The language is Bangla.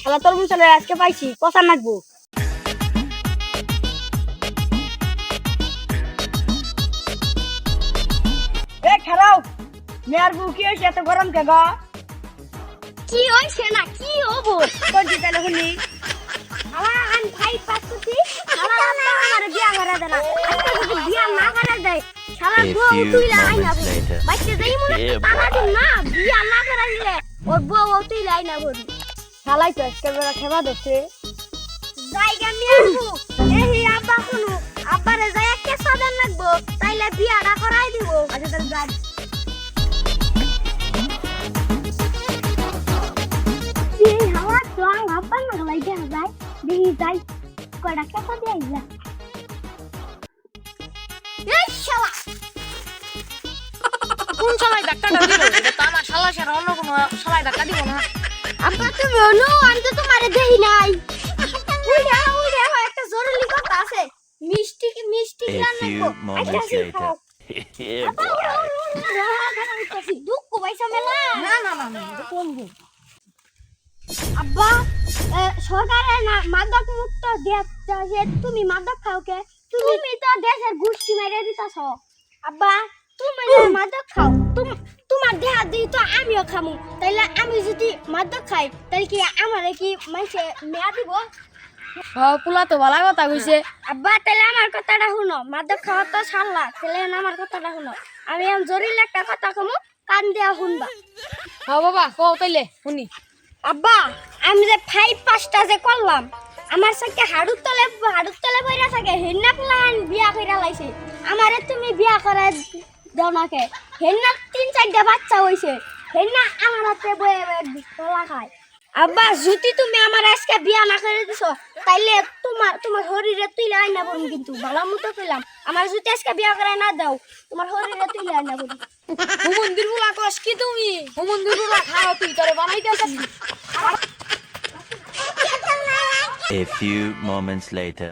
শালা তরমুজ চালের আজকে পাইছি পচা নাকবো। এ খেলাও মেয়ার বউ কি হয়েছে এত গরম কে গা? কি হইছে না কি হবো কোন তাহলে শুনি। আমার আন ভাই পাচ্ছি আমার আব্বা আমার বিয়া করে দেনা আজকে যদি বিয়া না করে দেয় শালা A বউ few তুইলা আইনা moments later. বাইতে যাই মনে তারা দিন না বিয়া না করে দিলে ওর বউ তুইলা আইনা বলবি শালাই তো আজকে বেলা খেবা দেখছে। জায়গা মিয়াবু এই আব্বা শুনো আব্বারে যাই একটা সাদান লাগবো তাইলে বিয়াটা করাই দিব। আচ্ছা তাহলে যাই। এই হাওয়া তোং আব্বা না লাই দে যাই দেখি যাই কয়টা কেসা দিয়ে আইলা এই শালা কোন শালাই ধাক্কাটা দিল? এটা তো আমার শালা ছাড়া অন্য কোনো শালাই ধাক্কা দিব না। আব্বা তুমি অনু আমি তো তোমারে দেই নাই ওই দেখো একটা জরুরি কথা আছে মিষ্টি মিষ্টি A রান্না few করব moments later. Yeah, boy. দুঃখ পয়সা মেলা না না না না এটা কোন গো? আব্বা সরকারের না মাদক মুক্ত দেশে তুমি মাদক খাও কে? তুমি তো দেশের গোষ্ঠী মেরে দিতাছ। আব্বা তুমি যে মাদক খাও তোমার দেহা দিই তো আমিও খামু তাইলে আমি যদি মাদক খাই তাহলে কি আমারে কি মাইসে মেয়া দিব? পোলা তো ভালো কথা কইছে। আব্বা তাহলে আমার কথাটা শুনো মাদক খাওয়া তো ছাড়লা তাহলে আমার কথাটা শুনো আমি এখন জরুরি একটা কথা কমু কান দিয়া শুনবা। হ্যাঁ বাবা কও তাইলে শুনি। আব্বা আমি যে 5-5টা যে করলাম আমার সাথে হাড়ুর তলে বইরা থাকে হেন্না প্লান বিয়া কইরা লাইছে আমারে তুমি বিয়া করা দাও না কে? হেন্না 3-4টা বাচ্চা হইছে হেন্না আমার হাতে বয়ে তোলা খায়। আব্বা যদি তুমি আমার আজকে বিয়া না করে দিছো তাইলে তোমার শরীরে তুইলে আইনা বলুন কিন্তু ভালো মতো কইলাম আমার যদি আজকে বিয়া করে না দাও তোমার শরীরে তুইলে আইনা বলুন। হুমন্দির পোলা কস কি তুমি? হুমন্দির পোলা খাও তুই তোরে বানাইতেছিস। A few moments later.